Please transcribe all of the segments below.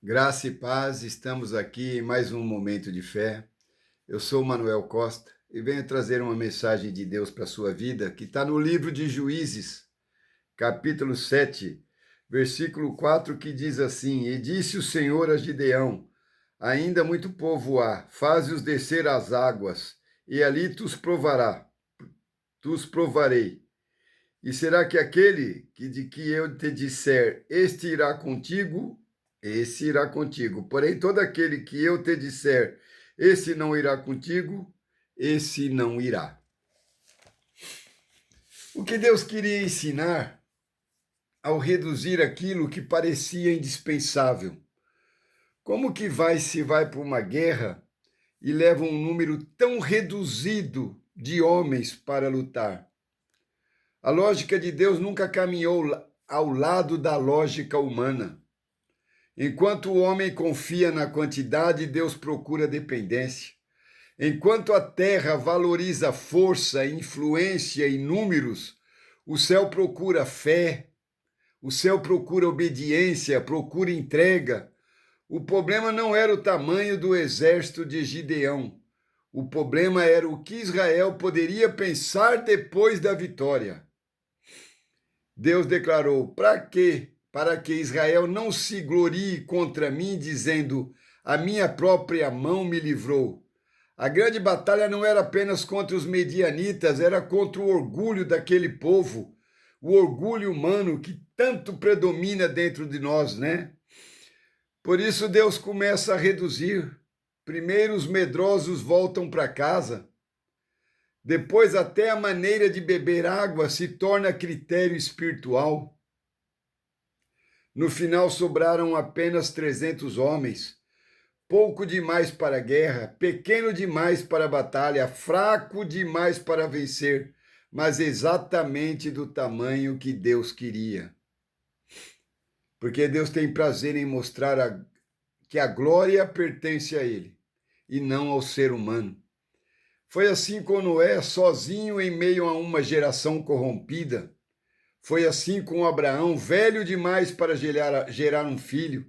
Graça e paz, estamos aqui em mais um momento de fé. Eu sou Manuel Costa e venho trazer uma mensagem de Deus para a sua vida que está no livro de Juízes, capítulo 7, versículo 4, que diz assim: E disse o Senhor a Gideão: Ainda muito povo há, faze-os descer às águas, e ali tu os provarei. E será que aquele de que eu te disser, este irá contigo, esse irá contigo. Porém, todo aquele que eu te disser, esse não irá contigo, esse não irá. O que Deus queria ensinar ao reduzir aquilo que parecia indispensável? Como que se vai para uma guerra e leva um número tão reduzido de homens para lutar? A lógica de Deus nunca caminhou ao lado da lógica humana. Enquanto o homem confia na quantidade, Deus procura dependência. Enquanto a terra valoriza força, influência e números, o céu procura fé, o céu procura obediência, procura entrega. O problema não era o tamanho do exército de Gideão. O problema era o que Israel poderia pensar depois da vitória. Deus declarou: para quê? Para que Israel não se glorie contra mim, dizendo: a minha própria mão me livrou. A grande batalha não era apenas contra os medianitas, era contra o orgulho daquele povo, o orgulho humano que tanto predomina dentro de nós, né? Por isso Deus começa a reduzir. Primeiro os medrosos voltam para casa. Depois, até a maneira de beber água se torna critério espiritual. No final, sobraram apenas 300 homens. Pouco demais para a guerra, pequeno demais para a batalha, fraco demais para vencer, mas exatamente do tamanho que Deus queria. Porque Deus tem prazer em mostrar que a glória pertence a Ele e não ao ser humano. Foi assim com Noé, sozinho em meio a uma geração corrompida. Foi assim com Abraão, velho demais para gerar um filho.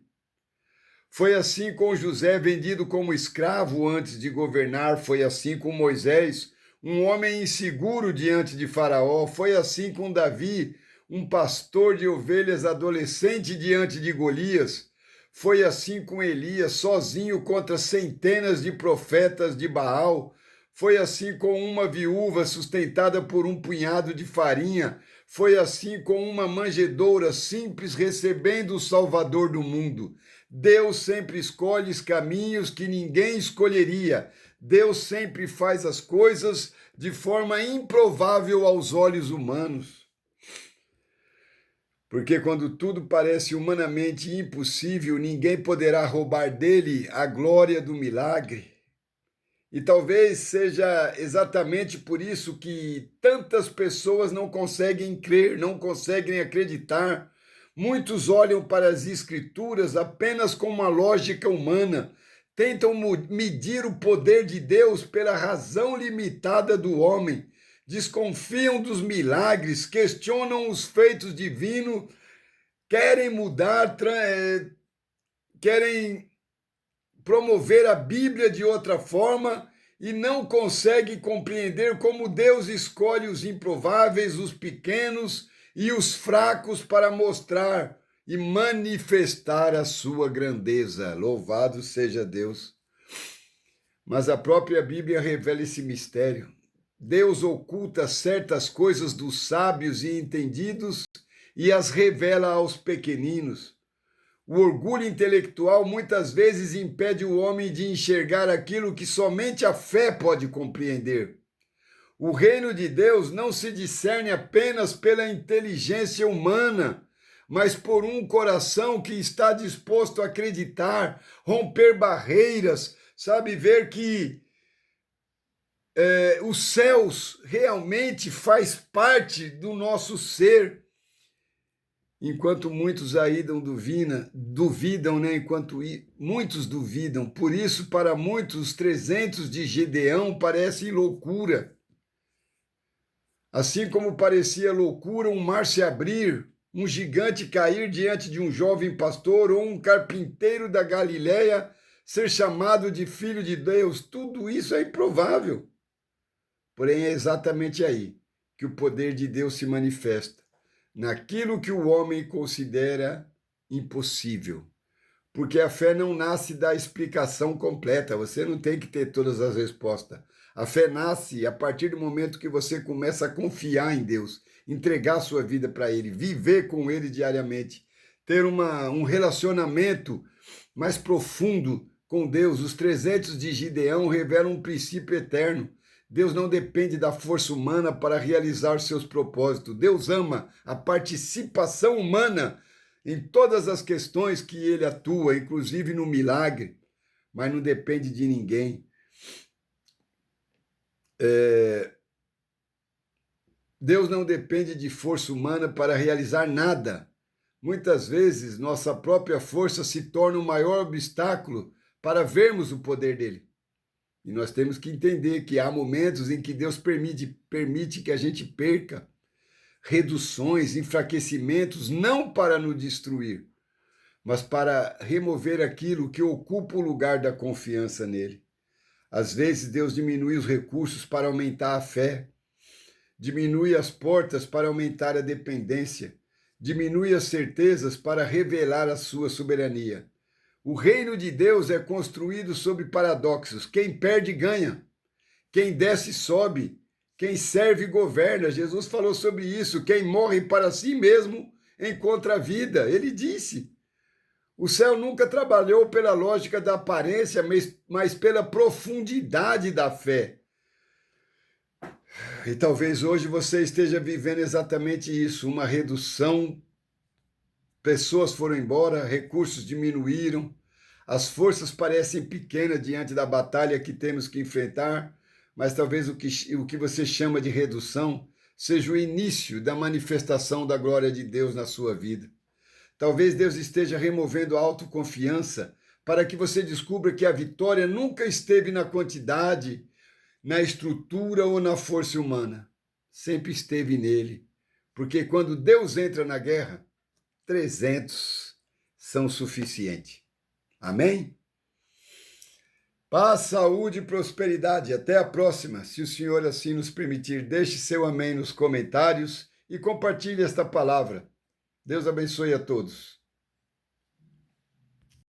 Foi assim com José, vendido como escravo antes de governar. Foi assim com Moisés, um homem inseguro diante de Faraó. Foi assim com Davi, um pastor de ovelhas adolescente diante de Golias. Foi assim com Elias, sozinho contra centenas de profetas de Baal. Foi assim com uma viúva sustentada por um punhado de farinha. Foi assim com uma manjedoura simples recebendo o Salvador do mundo. Deus sempre escolhe os caminhos que ninguém escolheria. Deus sempre faz as coisas de forma improvável aos olhos humanos. Porque quando tudo parece humanamente impossível, ninguém poderá roubar dele a glória do milagre. E talvez seja exatamente por isso que tantas pessoas não conseguem crer, não conseguem acreditar. Muitos olham para as Escrituras apenas com uma lógica humana, tentam medir o poder de Deus pela razão limitada do homem, desconfiam dos milagres, questionam os feitos divinos, querem mudar, querem promover a Bíblia de outra forma e não consegue compreender como Deus escolhe os improváveis, os pequenos e os fracos para mostrar e manifestar a sua grandeza. Louvado seja Deus. Mas a própria Bíblia revela esse mistério. Deus oculta certas coisas dos sábios e entendidos e as revela aos pequeninos. O orgulho intelectual muitas vezes impede o homem de enxergar aquilo que somente a fé pode compreender. O reino de Deus não se discerne apenas pela inteligência humana, mas por um coração que está disposto a acreditar, romper barreiras, sabe, ver que os céus realmente faz parte do nosso ser. Enquanto muitos aí duvidam, né? Muitos duvidam. Por isso, para muitos, os 300 de Gideão parecem loucura. Assim como parecia loucura um mar se abrir, um gigante cair diante de um jovem pastor ou um carpinteiro da Galileia ser chamado de filho de Deus? Tudo isso é improvável. Porém, é exatamente aí que o poder de Deus se manifesta, naquilo que o homem considera impossível. Porque a fé não nasce da explicação completa, você não tem que ter todas as respostas. A fé nasce a partir do momento que você começa a confiar em Deus, entregar sua vida para Ele, viver com Ele diariamente, ter um relacionamento mais profundo com Deus. Os 300 de Gideão revelam um princípio eterno. Deus não depende da força humana para realizar seus propósitos. Deus ama a participação humana em todas as questões que ele atua, inclusive no milagre, mas não depende de ninguém. Deus não depende de força humana para realizar nada. Muitas vezes, nossa própria força se torna o maior obstáculo para vermos o poder dele. E nós temos que entender que há momentos em que Deus permite que a gente perca reduções, enfraquecimentos, não para nos destruir, mas para remover aquilo que ocupa o lugar da confiança nele. Às vezes, Deus diminui os recursos para aumentar a fé, diminui as portas para aumentar a dependência, diminui as certezas para revelar a sua soberania. O reino de Deus é construído sobre paradoxos. Quem perde, ganha. Quem desce, sobe. Quem serve, governa. Jesus falou sobre isso. Quem morre para si mesmo, encontra a vida. Ele disse. O céu nunca trabalhou pela lógica da aparência, mas pela profundidade da fé. E talvez hoje você esteja vivendo exatamente isso, uma redução. Pessoas foram embora, recursos diminuíram, as forças parecem pequenas diante da batalha que temos que enfrentar, mas talvez o que você chama de redução seja o início da manifestação da glória de Deus na sua vida. Talvez Deus esteja removendo a autoconfiança para que você descubra que a vitória nunca esteve na quantidade, na estrutura ou na força humana. Sempre esteve nele. Porque quando Deus entra na guerra, 300 são suficientes. Amém? Paz, saúde e prosperidade. Até a próxima. Se o Senhor assim nos permitir, deixe seu amém nos comentários e compartilhe esta palavra. Deus abençoe a todos.